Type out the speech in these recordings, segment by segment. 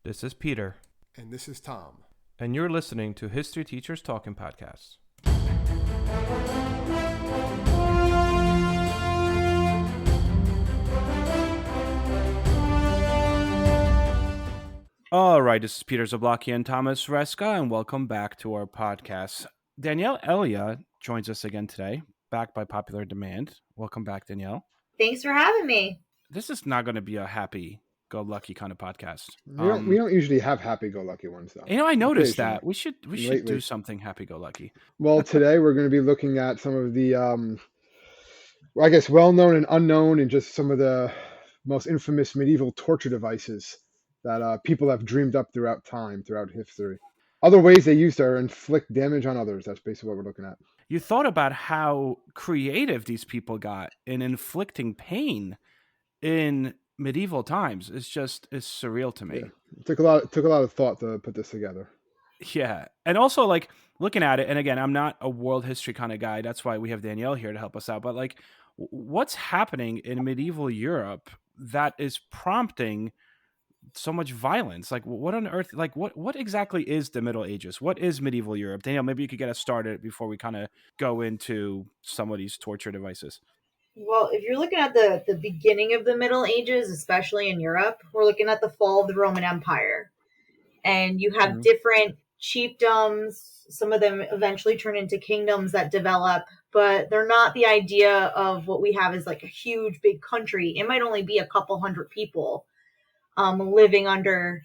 This is Peter. And this is Tom. And you're listening to History Teachers Talking Podcasts. All right, this is Peter Zablocki and Thomas Reska, and welcome back to our podcast. Danielle Elia joins us again today, back by popular demand. Welcome back, Danielle. Thanks for having me. This is not going to be a happy-go-lucky kind of podcast. We don't usually have happy-go-lucky ones, though. You know, I noticed that. We should do something happy-go-lucky. Well, today we're going to be looking at some of the, I guess, well-known and unknown, and just some of the most infamous medieval torture devices that people have dreamed up throughout time, throughout history. Other ways they used to inflict damage on others. That's basically what we're looking at. You thought about how creative these people got in inflicting pain in medieval times. It's surreal to me. Yeah. It took a lot of thought to put this together. Yeah. And also, like, looking at it, and again, I'm not a world history kind of guy. That's why we have Danielle here to help us out. But, like, what's happening in medieval Europe that is prompting so much violence? Like, what on earth, like, what exactly is the Middle Ages? What is medieval Europe? Danielle, maybe you could get us started before we kind of go into some of these torture devices. Well, if you're looking at the beginning of the Middle Ages, especially in Europe, we're looking at the fall of the Roman Empire. And you have different chiefdoms. Some of them eventually turn into kingdoms that develop, but they're not the idea of what we have as like a huge, big country. It might only be a couple hundred people living under,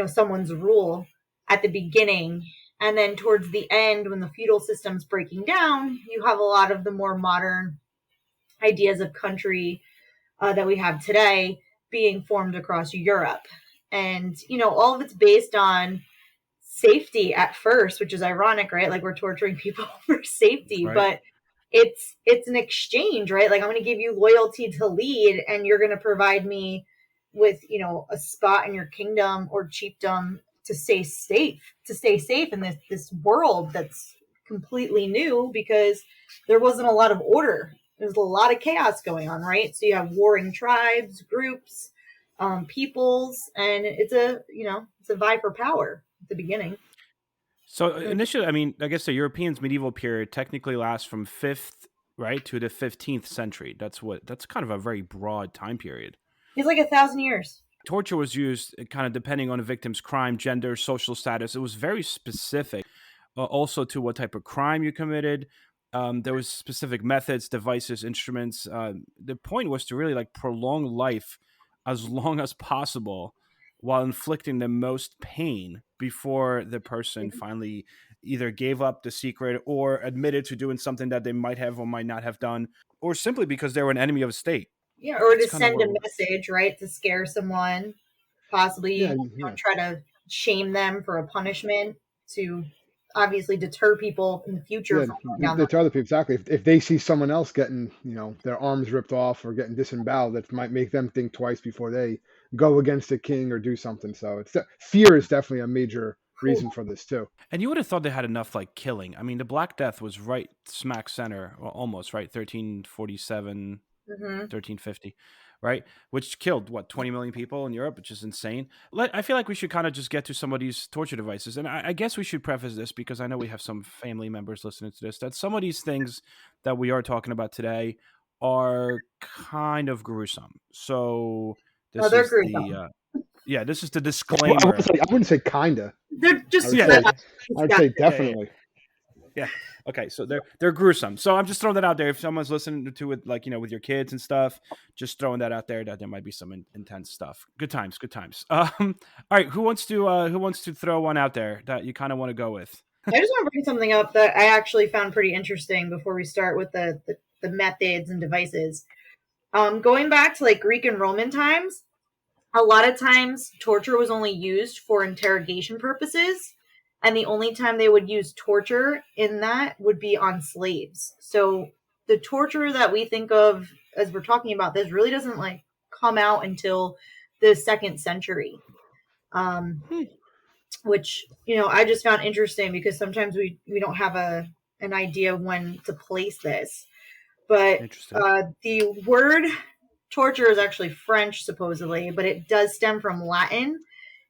someone's rule at the beginning. And then towards the end, when the feudal system's breaking down, you have a lot of the more modern ideas of country that we have today being formed across Europe. And, all of it's based on safety at first, which is ironic, right? Like, we're torturing people for safety, right. But it's an exchange, right? Like, I'm going to give you loyalty to lead, and you're going to provide me with, a spot in your kingdom or chiefdom to stay safe in this world that's completely new, because there wasn't a lot of order. There's a lot of chaos going on, right? So you have warring tribes, groups, peoples, and it's a vie for power at the beginning. So initially, I mean, I guess the Europeans' medieval period technically lasts from 5th, right, to the 15th century. That's kind of a very broad time period. It's like 1,000 years. Torture was used kind of depending on the victim's crime, gender, social status. It was very specific, also to what type of crime you committed. There was specific methods, devices, instruments. The point was to really like prolong life as long as possible while inflicting the most pain before the person finally either gave up the secret or admitted to doing something that they might have or might not have done, or simply because they were an enemy of the state. Yeah, or to send a message, right, to scare someone, possibly try to shame them for a punishment, to obviously deter people in the future. Deter other people, exactly. If they see someone else getting, their arms ripped off or getting disemboweled, that might make them think twice before they go against the king or do something. So fear is definitely a major reason for this too. And you would have thought they had enough like killing. I mean, the Black Death was right smack center, well, almost right, 1347, 1350. Right, which killed 20 million people in Europe, which is insane. I feel like we should kind of just get to some of these torture devices, and I guess we should preface this because I know we have some family members listening to this, that some of these things that we are talking about today are kind of gruesome. So this is gruesome. This is the disclaimer. Well, I wouldn't say kinda. They're just I'd say definitely. Yeah. Okay, so they're gruesome. So I'm just throwing that out there. If someone's listening to it, like, with your kids and stuff, just throwing that out there that there might be some intense stuff. Good times. All right, who wants to throw one out there that you kind of want to go with? I just want to bring something up that I actually found pretty interesting before we start with the methods and devices. Going back to like Greek and Roman times, a lot of times torture was only used for interrogation purposes. And the only time they would use torture in that would be on slaves. So the torture that we think of as we're talking about this really doesn't like come out until the 2nd century, which, I just found interesting because sometimes we don't have an idea of when to place this. But the word torture is actually French, supposedly, but it does stem from Latin.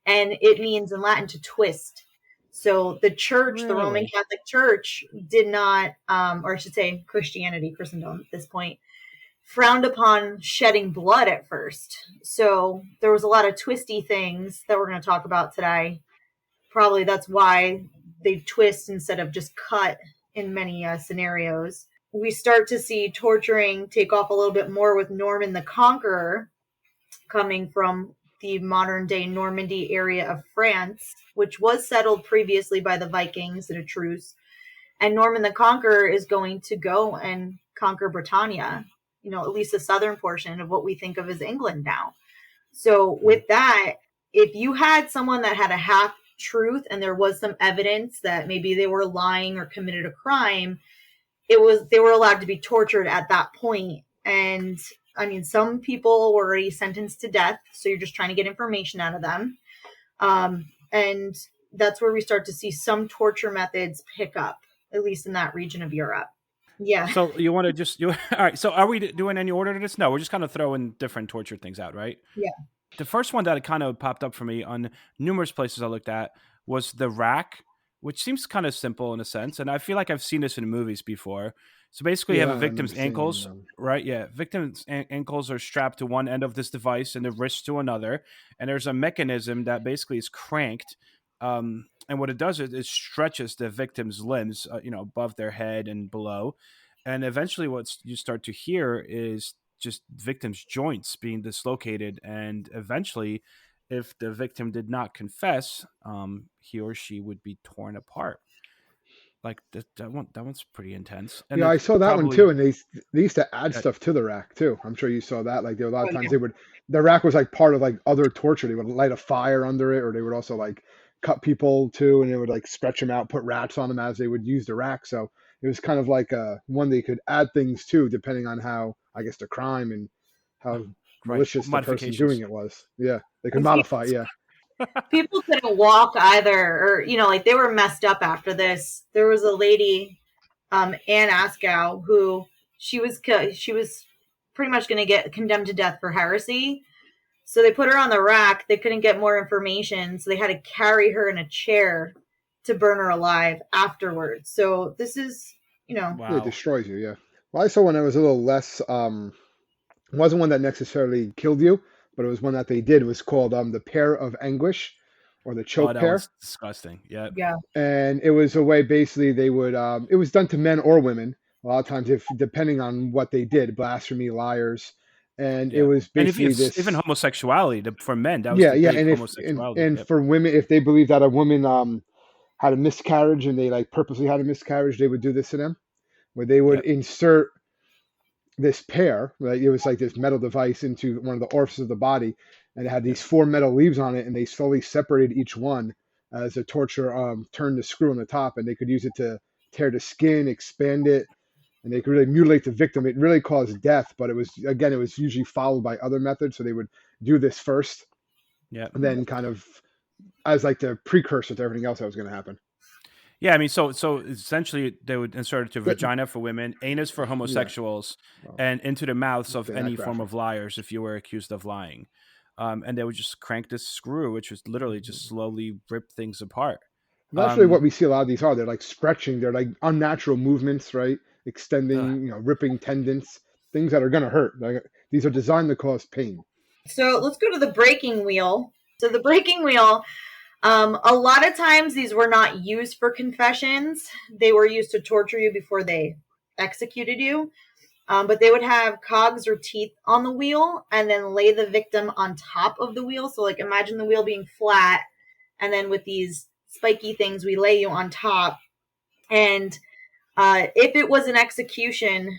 and it means in Latin to twist. So the church, the Roman Really? Catholic Church, did not, or I should say Christianity, Christendom at this point, frowned upon shedding blood at first. So there was a lot of twisty things that we're going to talk about today. Probably that's why they twist instead of just cut in many scenarios. We start to see torturing take off a little bit more with Norman the Conqueror coming from the modern day Normandy area of France, which was settled previously by the Vikings at a truce. And Norman the Conqueror is going to go and conquer Britannia, at least the southern portion of what we think of as England now. So with that, if you had someone that had a half truth and there was some evidence that maybe they were lying or committed a crime, they were allowed to be tortured at that point. And I mean, some people were already sentenced to death, so you're just trying to get information out of them. And that's where we start to see some torture methods pick up, at least in that region of Europe. Yeah. So you want to all right? So are we doing any order to this? No, we're just kind of throwing different torture things out, right? Yeah. The first one that kind of popped up for me on numerous places I looked at was the rack, which seems kind of simple in a sense, and I feel like I've seen this in movies before. So basically, you have Yeah, a I victim's remember seeing ankles, right? Yeah, victims' ankles are strapped to one end of this device and the wrist to another, and there's a mechanism that basically is cranked. And what it does is it stretches the victim's limbs, above their head and below, and eventually, what you start to hear is just victims' joints being dislocated, and eventually, if the victim did not confess, he or she would be torn apart. Like that one's pretty intense, and Yeah, I it's saw that one probably too, and they used to add uh, stuff to the rack too. I'm sure you saw that. Like there were a lot Oh, of times yeah. they would the rack was like part of like other torture. They would light a fire under it, or they would also like cut people too, and they would like stretch them out, put rats on them as they would use the rack. So it was kind of like one they could add things to depending on how I guess the crime and how right malicious the person doing modifications. it was. Yeah, they could And modify. Yeah, people couldn't walk either, or like they were messed up after this. There was a lady, Anne Askow, who she was pretty much going to get condemned to death for heresy. So they put her on the rack. They couldn't get more information, so they had to carry her in a chair to burn her alive afterwards. So this is, yeah, it Wow. destroys you. Yeah. Well, I saw one that was a little less. It wasn't one that necessarily killed you, but it was one that they did. It was called the Pear of Anguish, or the Oh, Choke that Pear, one's disgusting. Yeah. yeah. and it was a way basically they would. It was done to men or women. A lot of times, if depending on what they did, blasphemy, liars, and it Yeah. was And if basically it's even this. homosexuality for men, that was Yeah, the yeah, big and if homosexuality. and Yep. for women, if they believed that a woman had a miscarriage and they like purposely had a miscarriage, they would do this to them, where they would Yep. insert this pair, right? It was like this metal device into one of the orifices of the body, and it had Yep. these four metal leaves on it, and they slowly separated each one as the torture turned the screw on the top, and they could use it to tear the skin, expand it, and they could really mutilate the victim. It really caused death, but it was usually followed by other methods. So they would do this first, Yep. and then kind of as like the precursor to everything else that was going to happen. Yeah, I mean, so essentially, they would insert it to But vagina for women, anus for yeah, homosexuals, well, and into the mouths of that any form graphic. of liars if you were accused of lying. And they would just crank this screw, which was literally just slowly rip things apart. That's really what Um, we see a lot of these are. They're like stretching. They're like unnatural movements, right? ugh. Extending, ripping tendons, things that are going to hurt. Like, these are designed to cause pain. So let's go to the breaking wheel. So the breaking wheel, a lot of times these were not used for confessions. They were used to torture you before they executed you. But they would have cogs or teeth on the wheel and then lay the victim on top of the wheel. So like imagine the wheel being flat, and then with these spiky things, we lay you on top. And if it was an execution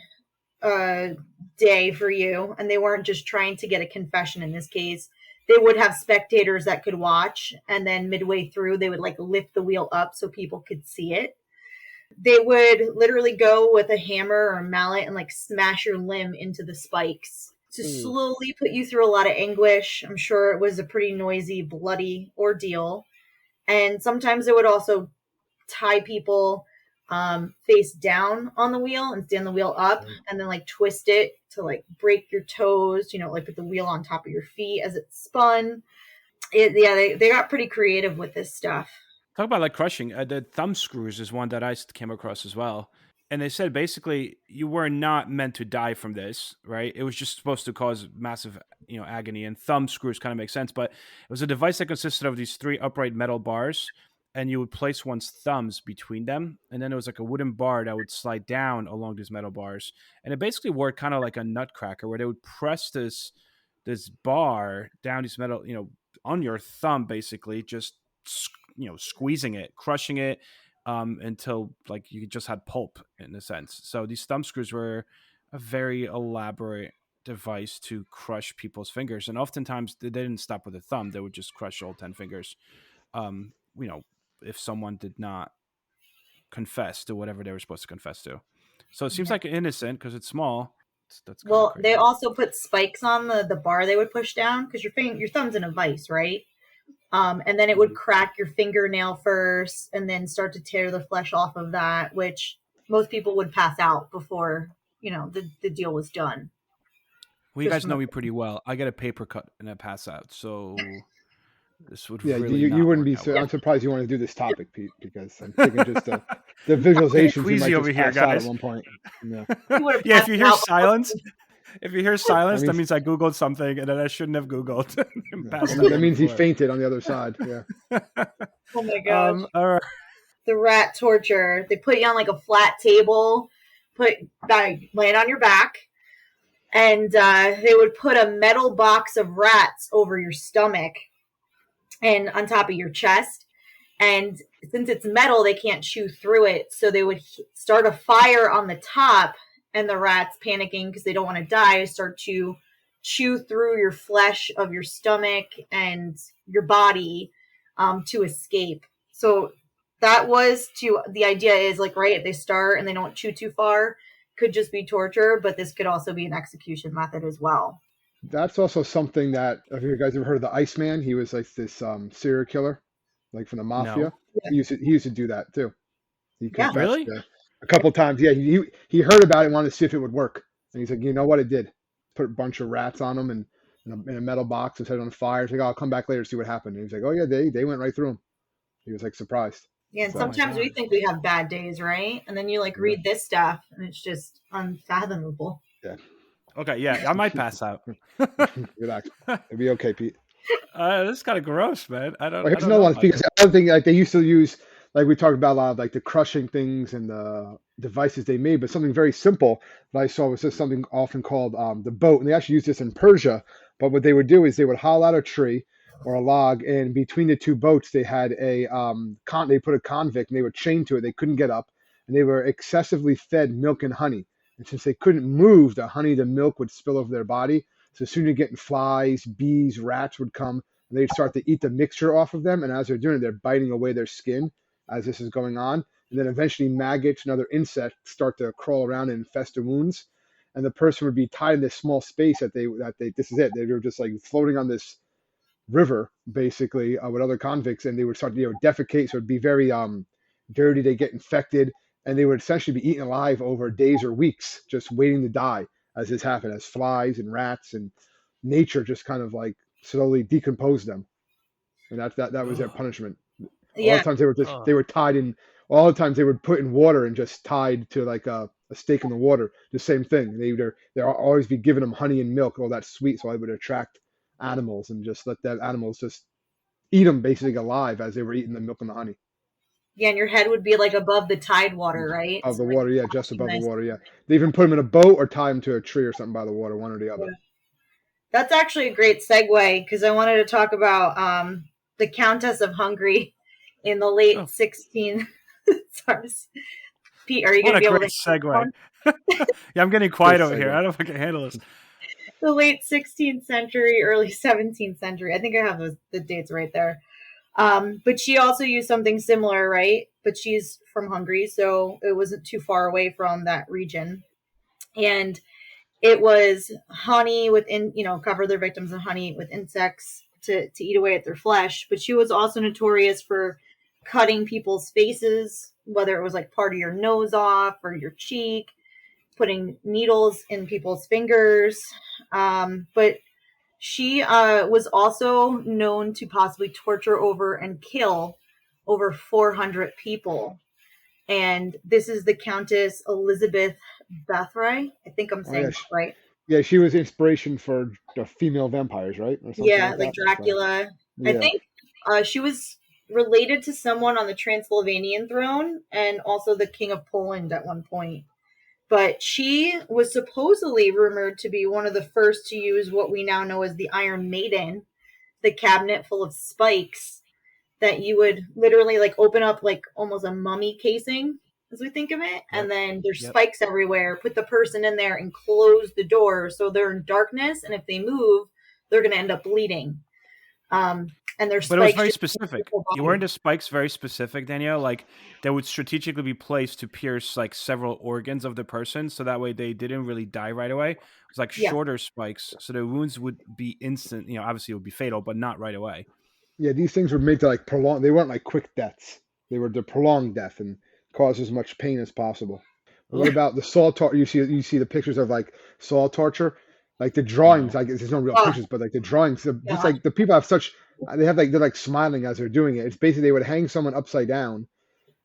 day for you, and they weren't just trying to get a confession in this case, they would have spectators that could watch, and then midway through, they would like lift the wheel up so people could see it. They would literally go with a hammer or a mallet and like smash your limb into the spikes to Ooh. slowly put you through a lot of anguish. I'm sure it was a pretty noisy, bloody ordeal. And sometimes they would also tie people face down on the wheel and stand the wheel up, and then like twist it to like break your toes, like put the wheel on top of your feet as it spun. they got pretty creative with this stuff. Talk about like crushing. The thumb screws is one that I came across as well. And they said basically you were not meant to die from this, right? It was just supposed to cause massive, agony. And thumb screws kind of make sense, but it was a device that consisted of these three upright metal bars, and you would place one's thumbs between them, and then it was like a wooden bar that would slide down along these metal bars, and it basically worked kind of like a nutcracker, where they would press this bar down these metal, on your thumb, basically just squeezing it, crushing it, until like you just had pulp in a sense. So these thumb screws were a very elaborate device to crush people's fingers, and oftentimes they didn't stop with a thumb; they would just crush all 10 fingers. Um, you know, if someone did not confess to whatever they were supposed to confess to. So it seems Yeah. like innocent because it's small. That's kind of Well, they crazy. also put spikes on the bar they would push down because your thumb's in a vice, right? And then it would Mhm. crack your fingernail first, and then start to tear the flesh off of that, which most people would pass out before the deal was done. Well, you Just guys from know the me pretty well. I get a paper cut and I pass out, so this would Yeah, really you not wouldn't work be out so. well. I'm surprised you want to do this topic, Pete, because I'm thinking just the I'm getting visualizations, you queasy might over just here, pass out at guys. one point. Yeah, you would have Yeah, if passed you hear out before. silence, that that means means I googled something and then I shouldn't have googled and yeah, passed out that on the means he floor. fainted on the other side. Yeah, Oh my gosh. All right. The rat torture. They put you on like a flat table, lay it on your back, and they would put a metal box of rats over your stomach and on top of your chest. And since it's metal, they can't chew through it. So they would start a fire on the top, and the rats, panicking because they don't want to die, start to chew through your flesh of your stomach and your body, to escape. So that was to the idea is like, right, if they start and they don't chew too far, could just be torture, but this could also be an execution method as well. that's also something that have you guys ever heard of the Iceman? He was like this serial killer, like from the mafia. No. He used to do that too. He Yeah. confessed Really? a couple times. Yeah, he heard about it and wanted to see if it would work, and he's like, you know what, it did. Put a bunch of rats on them and in a metal box and set it on fire. He's like, oh, I'll come back later to see what happened. And he's like, oh yeah, they went right through him. He was like surprised. Yeah, and Oh So my sometimes we god. think we have bad days, right? And then you like yeah, read this stuff and it's just unfathomable. yeah. Okay, yeah, I might pass out. Relax, it'll be okay, Pete. This is kind of gross, man. I don't Well, I here's don't another know one about because that. the other thing like they used to use, like we talked about a lot of like the crushing things and the devices they made, but something very simple that I saw was just something often called the boat, and they actually use this in Persia. But what they would do is they would hollow out a tree or a log, and between the two boats they had they put a convict and they were chained to it. They couldn't get up, and they were excessively fed milk and honey. And since they couldn't move, the milk would spill over their body. So as soon as you're getting flies, bees, rats would come and they'd start to eat the mixture off of them. And as they're doing it, they're biting away their skin as this is going on. And then eventually maggots and other insects start to crawl around and infest the wounds. And the person would be tied in this small space that they this is it. They were just like floating on this river basically with other convicts, and they would start to defecate. So it'd be very dirty. They get infected, and they would essentially be eaten alive over days or weeks, just waiting to die as this happened, as flies and rats and nature just kind of like slowly decomposed them, and that was their Oh, punishment. A lot Yeah. of times they oh. were tied in. All the times they were put in water and just tied to like a stake in the water. The same thing. They always be giving them honey and milk, all that sweet, so it would attract animals and just let that animals just eat them basically alive as they were eating the milk and the honey. Yeah, and your head would be like above the tide water, right? Above So the like water, yeah, just above the nice. water, yeah. They even put them in a boat or tie them to a tree or something by the water, one or the other. Yeah. That's actually a great segue because I wanted to talk about the Countess of Hungary in the late Oh, 16. Sorry. Pete, are you going what to a be able to great handle this segue. one? Yeah, I'm getting Great quiet over here. I segue. don't know if I can handle this. The late 16th century, early 17th century. I think I have the dates right there. But she also used something similar, right? But she's from Hungary, so it wasn't too far away from that region. And it was honey within, cover their victims in honey with insects to eat away at their flesh. But she was also notorious for cutting people's faces, whether it was like part of your nose off or your cheek, putting needles in people's fingers. But She was also known to possibly torture over and kill over 400 people. And this is the Countess Elizabeth Bathory. I think I'm Oh saying yeah, that right. yeah. She was inspiration for the female vampires, right, or something Yeah, like like that. So Dracula. I yeah, think she was related to someone on the Transylvanian throne and also the King of Poland at one point. But she was supposedly rumored to be one of the first to use what we now know as the Iron Maiden, the cabinet full of spikes that you would literally like open up like almost a mummy casing as we think of it, and Yep. then there's Yep. spikes everywhere. Put the person in there and close the door so they're in darkness, and if they move, they're going to end up bleeding. And their But it was spikes very just specific. the You weren't body. the spikes very specific, Danielle? Like they would strategically be placed to pierce like several organs of the person, so that way they didn't really die right away. It was like Yeah, shorter spikes, so the wounds would be instant. Obviously it would be fatal, but not right away. yeah. These things were made to like prolong. They weren't like quick deaths. They were to prolong death and cause as much pain as possible. But what Ugh. about the saw torture? You see the pictures of like saw torture, like the drawings. No. Like there's no real oh pictures, but like the drawings, just god, like the people have such. They have like they're like smiling as they're doing it. It's basically they would hang someone upside down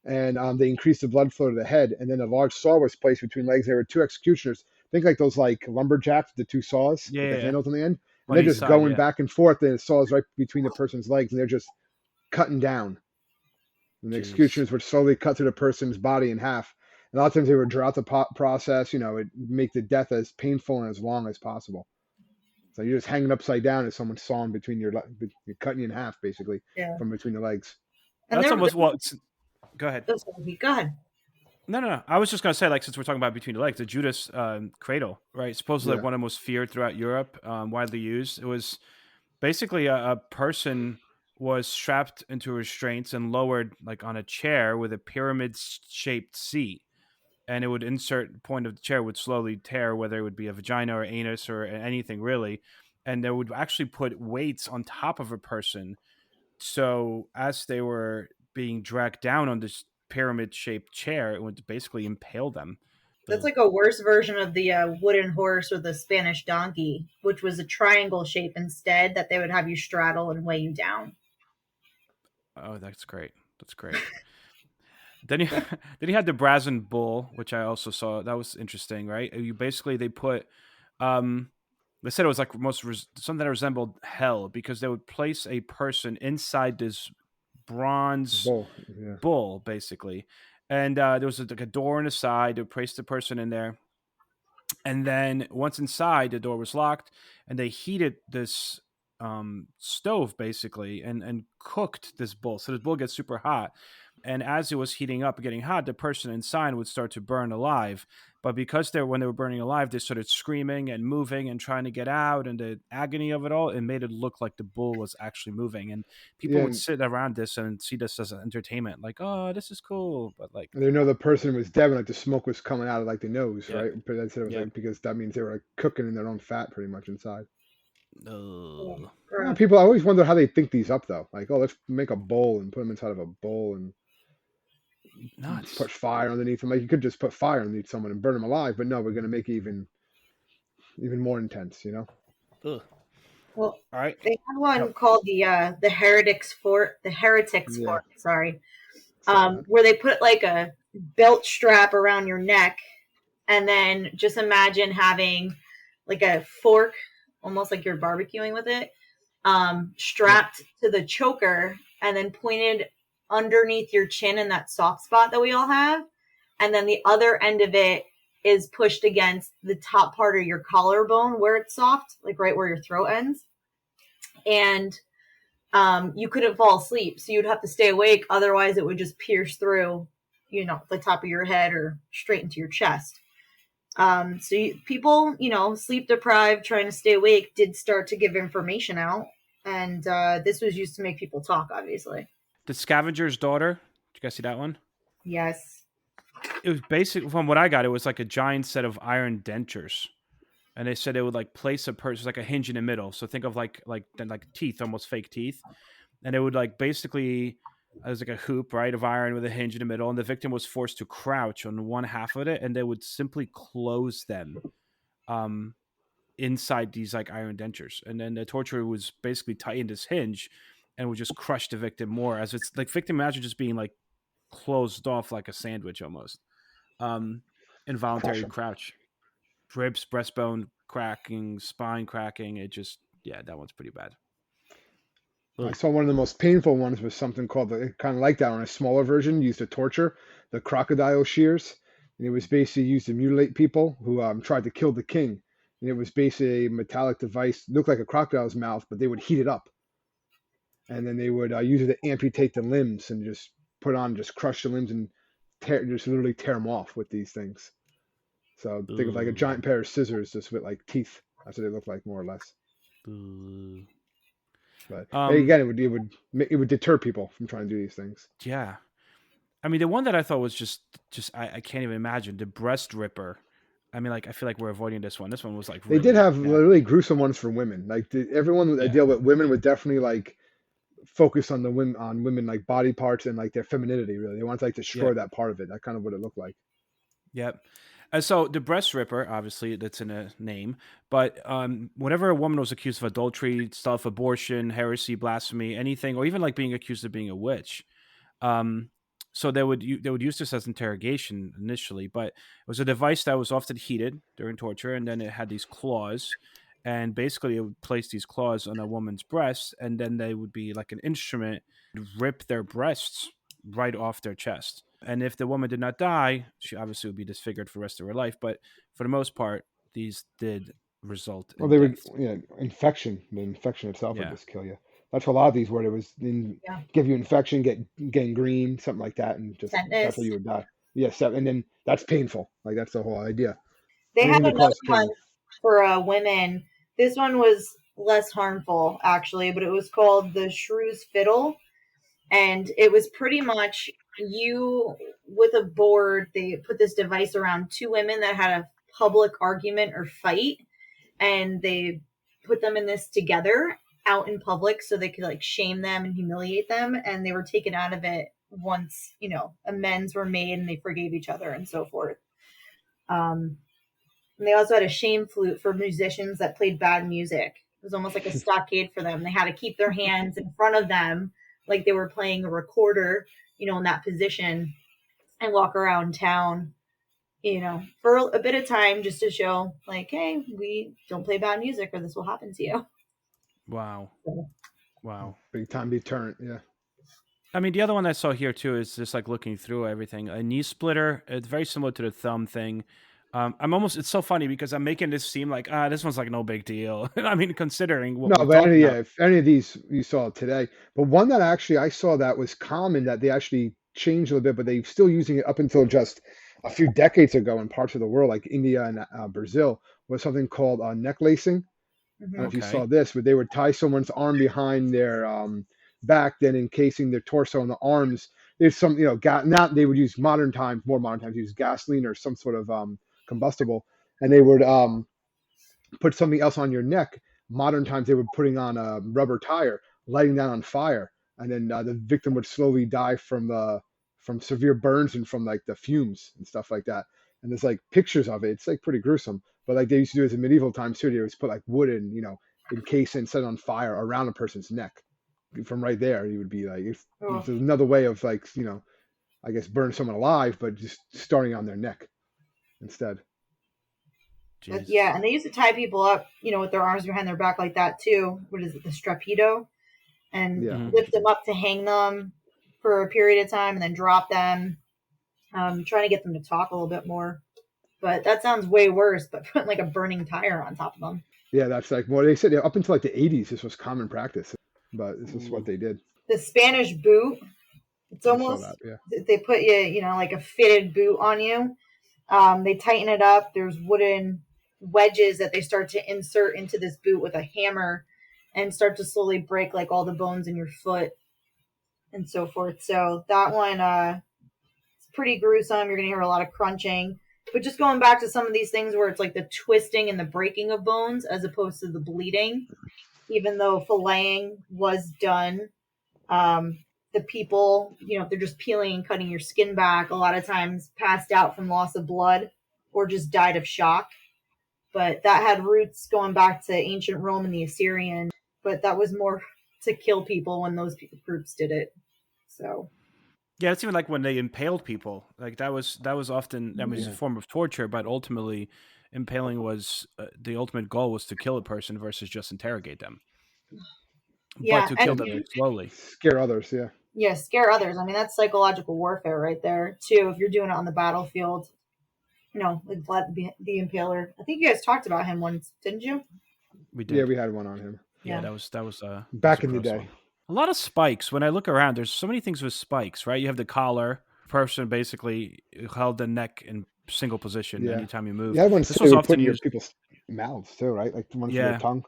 and they increased the blood flow to the head, and then a large saw was placed between legs. There were two executioners. Think like those like lumberjacks, the two saws Yeah, with the yeah, yeah. handles on the end, and On they're each just side, going yeah. back and forth. And the saws right between the person's legs, and they're just cutting down. And the Jeez. executioners would slowly cut through the person's body in half. And a lot of times they would draw out the process. It make the death as painful and as long as possible. So you're just hanging upside down as someone's sawing between you're cutting you in half basically yeah. from between the legs. And That's there, almost well. Go ahead. go ahead. No, no, no. I was just gonna say, like, since we're talking about between the legs, the Judas cradle, right? Supposedly like Yeah. one of the most feared throughout Europe, widely used. It was basically a person was strapped into restraints and lowered like on a chair with a pyramid shaped seat, and it would insert point of the chair would slowly tear, whether it would be a vagina or anus or anything really, and they would actually put weights on top of a person, so as they were being dragged down on this pyramid shaped chair, it would basically impale them. That's Ugh. like a worse version of the wooden horse or the Spanish donkey, which was a triangle shape instead that they would have you straddle and weigh you down. Oh, that's great. That's great. Then you then you had the brazen bull, which I also saw. That was interesting, right? You basically they put um they said it was like something that resembled hell because they would place a person inside this bronze Bull. Yeah. bull, basically, and there was like a door on the side. They would place the person in there, and then once inside, the door was locked, and they heated this stove basically, and cooked this bull. So this bull gets super hot, and as it was heating up and getting hot, the person inside would start to burn alive. But because when they were burning alive, they started screaming and moving and trying to get out, and the agony of it all, it made it look like the bull was actually moving. And people Yeah. would sit around this and see this as an entertainment, like, oh, this is cool. But like, And they know the person was dead when like the smoke was coming out of like the nose, yep, right? But that's it was yep. like because that means they were like cooking in their own fat pretty much inside. Yeah, Ugh. People I always wonder how they think these up though. Like, oh, let's make a bowl and put them inside of a bowl and put Nuts. fire underneath them. Like you could just put fire underneath someone and burn them alive, but no, we're gonna make it even more intense. Ugh. Well, All right. they had Oh, one called the Heretics yeah. Fort. Sorry, Saw that. where they put like a belt strap around your neck, and then just imagine having like a fork, almost like you're barbecuing with it, Yep. strapped to the choker, and then pointed underneath your chin in that soft spot that we all have, and then the other end of it is pushed against the top part of your collarbone where it's soft, like right where your throat ends. And you couldn't fall asleep, so you'd have to stay awake. Otherwise, it would just pierce through, the top of your head or straight into your chest. People, sleep deprived, trying to stay awake, did start to give information out, and this was used to make people talk. Obviously, The Scavenger's Daughter. Did you guys see that one? yes. It was basic from what I got. It was like a giant set of iron dentures, and they said they would like place a person like a hinge in the middle. So think of like teeth, almost fake teeth, and it would like basically it was like a hoop, right, of iron with a hinge in the middle, and the victim was forced to crouch on one half of it, and they would simply close them. Um, inside these like iron dentures, and then the torture was basically tightened this hinge, and would just crush the victim more, as it's like victim imagine just being like closed off like a sandwich almost. Um, Crush involuntary them. crouch, ribs, breastbone cracking, spine cracking. It just yeah, that one's pretty bad. I Ugh. saw one of the most painful ones was something called kind of like that one, a smaller version used to torture, the crocodile shears. And it was basically used to mutilate people who tried to kill the king. And it was basically a metallic device, looked like a crocodile's mouth, but they would heat it up. And then they would use it to amputate the limbs and just crush the limbs and just literally tear them off with these things. So think of like a Ugh. giant pair of scissors just with like teeth. That's what they look like more or less. Ugh. But Um, again, it would deter people from trying to do these things. yeah. I mean, the one that I thought was just I can't even imagine the breast ripper. I mean, like I feel like we're avoiding this one. This one was like They did really have nasty. really gruesome ones for women. Like everyone that Yeah. deal with women would definitely like focus on the women like body parts and like their femininity. Really, they want to like destroy Yep. that part of it. That's kind of what it looked like. Yep. And so the breast ripper, obviously, that's in a name. But whenever a woman was accused of adultery, self abortion, heresy, blasphemy, anything, or even like being accused of being a witch, Um, so they would use this as interrogation initially, but it was a device that was often heated during torture, and then it had these claws, and basically it would place these claws on a woman's breast, and then they would be like an instrument to rip their breasts right off their chest. And if the woman did not die, she obviously would be disfigured for the rest of her life. But for the most part, these did result Well, in they would, death. infection. The infection itself would Yeah. just kill you. That's what a lot of these were. It was Yeah. give you infection, get gangrene, something like that, and just that's how Tetanus. you would die. Yes, and then that's painful. Like that's the whole idea. They had Anything that another causes one pain. for women. This one was less harmful, actually, but it was called the Shrew's Fiddle. And it was pretty much you with a board. They put this device around two women that had a public argument or fight, and they put them in this together out in public so they could like shame them and humiliate them. And they were taken out of it once, amends were made and they forgave each other and so forth. And they also had a shame flute for musicians that played bad music. It was almost like a stockade for them. They had to keep their hands in front of them like they were playing a recorder, in that position, and walk around town, for a bit of time, just to show like, hey, we don't play bad music or this will happen to you. Wow. So, Wow. Big time deterrent. Yeah. I mean, the other one I saw here too is just like looking through everything. A knee splitter. It's very similar to the thumb thing. It's so funny because I'm making this seem like this one's like no big deal. I mean, considering what No, we're but talking about. if any of these you saw today, but one that actually I saw that was common that they actually changed a little bit, but they're still using it up until just a few decades ago in parts of the world like India and Brazil was something called neck lacing. I don't know if you saw Okay. this, but they would tie someone's arm behind their back, then encasing their torso and the arms. There's some, not they would use more modern times, use gasoline or some sort of combustible, and they would put something else on your neck. Modern times they were putting on a rubber tire, lighting that on fire, and then the victim would slowly die from severe burns and from like the fumes and stuff like that. And there's like pictures of it. It's like pretty gruesome. But like they used to do it in medieval times too. They would put like wood and encase and set it on fire around a person's neck. From right there, you would be like, it's oh, another way of like I guess burn someone alive, but just starting on their neck instead. but yeah, Jesus. and they used to tie people up, with their arms behind their back like that too. What is it, the strapido? And Yeah, Hmm. which lift them up to hang them for a period of time and then drop them, trying to get them to talk a little bit more. But that sounds way worse, but putting like a burning tire on top of them. yeah, that's like what they said. Up until like the 80s, this was common practice, but this is what Ooh. they did. The Spanish boot, it's I saw that. almost, Yeah, they put you, like a fitted boot on you. They tighten it up. There's wooden wedges that they start to insert into this boot with a hammer and start to slowly break like all the bones in your foot and so forth. So that one, it's pretty gruesome. You're going to hear a lot of crunching. But just going back to some of these things where it's like the twisting and the breaking of bones as opposed to the bleeding, even though filleting was done, um, the people, if they're just peeling and cutting your skin back, a lot of times passed out from loss of blood or just died of shock. but that had roots going back to ancient Rome and the Assyrian. But that was more to kill people when those groups did it. So Yeah, it's even like when they impaled people. Like that was often that was a Yeah. form of torture, but ultimately, impaling was the ultimate goal was to kill a person versus just interrogate them, but yeah, to kill and them slowly. Scare others. Yeah. yeah, scare others. I mean, that's psychological warfare right there too. If you're doing it on the battlefield, like Vlad the Impaler. I think you guys talked about him once, didn't you? We Yeah, did. we had one on him Yeah, Yeah. that was a back in the gross day. one. A lot of spikes. When I look around, there's so many things with spikes, right? You have the collar. Person basically held the neck in single position Yeah. anytime you You moved. had ones This too they was would put often in your used. people's mouths too, right? Like the one for their Yeah, tongue.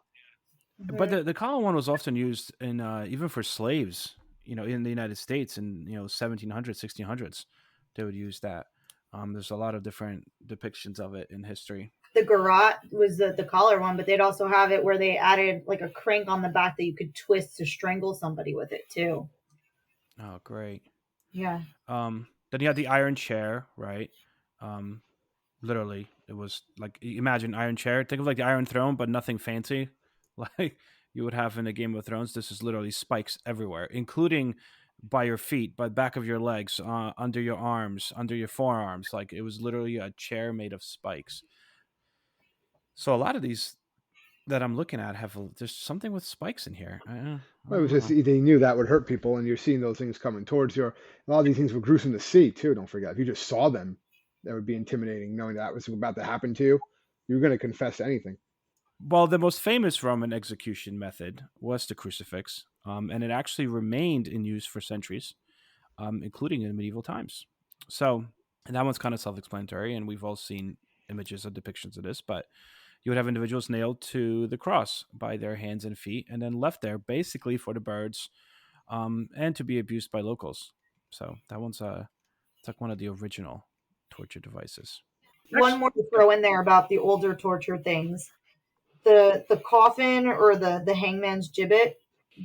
but Hmm. the collar one was often used in even for slaves. In the United States in 1700s, 1600s, they would use that. There's a lot of different depictions of it in history. The garrote was the collar one, but they'd also have it where they added like a crank on the back that you could twist to strangle somebody with it too. Oh, great. Yeah. Then you had the iron chair, right? Um, Literally, it was like imagine iron chair. Think of like the Iron Throne, but nothing fancy, like you would have in a Game of Thrones. This is literally spikes everywhere, including by your feet, by the back of your legs, under your arms, under your forearms. Like it was literally a chair made of spikes. So a lot of these that I'm looking at have there's something with spikes in here. I Well, it was don't just know. they knew that would hurt people, and you're seeing those things coming towards you. A lot of these things were gruesome to see too. Don't forget, if you just saw them, that would be intimidating. Knowing that was about to happen to you, you're going to confess to anything. Well, the most famous Roman execution method was the crucifix, and it actually remained in use for centuries, including in medieval times. So, and that one's kind of self-explanatory, and we've all seen images of depictions of this. But you would have individuals nailed to the cross by their hands and feet, and then left there basically for the birds, and to be abused by locals. So that one's it's like one of the original torture devices. One more to throw in there about the older torture things. The coffin or the hangman's gibbet,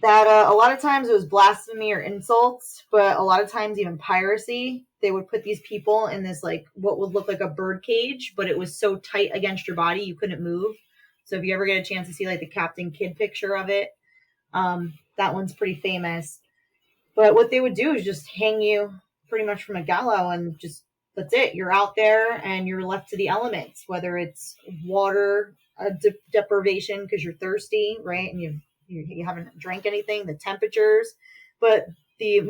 that a lot of times it was blasphemy or insults, but a lot of times even piracy. They would put these people in this like what would look like a bird cage, but it was so tight against your body you couldn't move. So if you ever get a chance to see like the Captain Kidd picture of it, that one's pretty famous. But what they would do is just hang you pretty much from a gallows, and just that's it. You're out there and you're left to the elements, whether it's water deprivation because you're thirsty, right? And you haven't drank anything, the temperatures. But the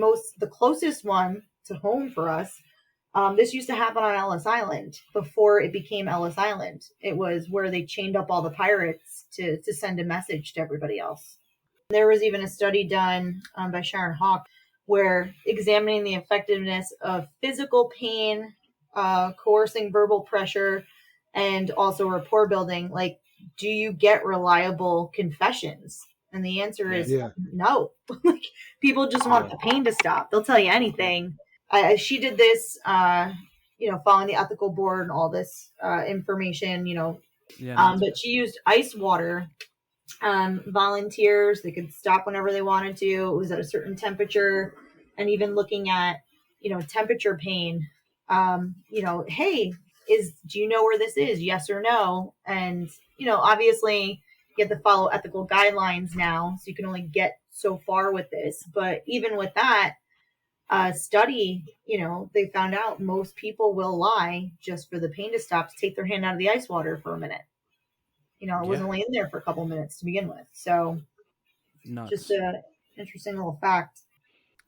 closest one to home for us, this used to happen on Ellis Island before it became Ellis Island. It was where they chained up all the pirates to send a message to everybody else. There was even a study done by Sharon Hawk where examining the effectiveness of physical pain, coercing verbal pressure, and also rapport building. Like, do you get reliable confessions? And the answer Yeah. is Yeah. no. Like, people just want Yeah. the pain to stop. They'll tell you anything. She did this, following the ethical board and all this information, Yeah, no, that's but good. she used ice water, volunteers. They could stop whenever they wanted to. It was at a certain temperature, and even looking at temperature pain. Hey, do you know where this is? Yes or no? And obviously you have to follow ethical guidelines now, so you can only get so far with this. But even with that study, they found out most people will lie just for the pain to stop, to take their hand out of the ice water for a minute. It was Yeah, only in there for a couple minutes to begin with. So just nuts. a interesting little fact.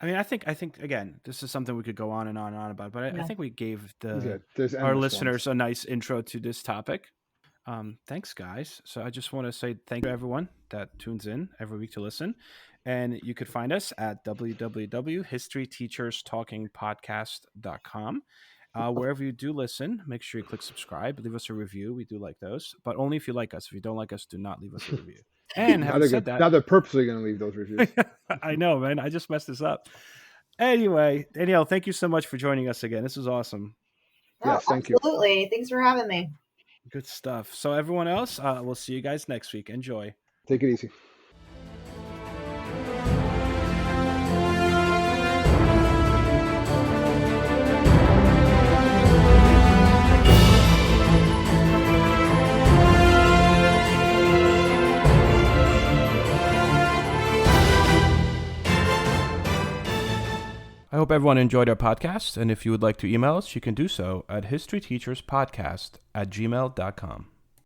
I mean, I think again, this is something we could go on and on and on about, but I Yeah. think we gave Yeah. There's our endless listeners ones. a nice intro to this topic. Thanks, guys. So I just want to say thank you to everyone that tunes in every week to listen. And you could find us at www.historyteacherstalkingpodcast.com. Wherever you do listen, make sure you click subscribe, leave us a review. We do like those, but only if you like us. If you don't like us, do not leave us a review. And Now having said now that, they're purposely going to leave those reviews. I know, man. I just messed this up. Anyway, Danielle, thank you so much for joining us again. This was awesome. Oh, Yes. Thank you. absolutely. Thanks for having me. Good stuff. So, everyone else, we'll see you guys next week. Enjoy. Take it easy. I hope everyone enjoyed our podcast, and if you would like to email us, you can do so at historyteacherspodcast@gmail.com.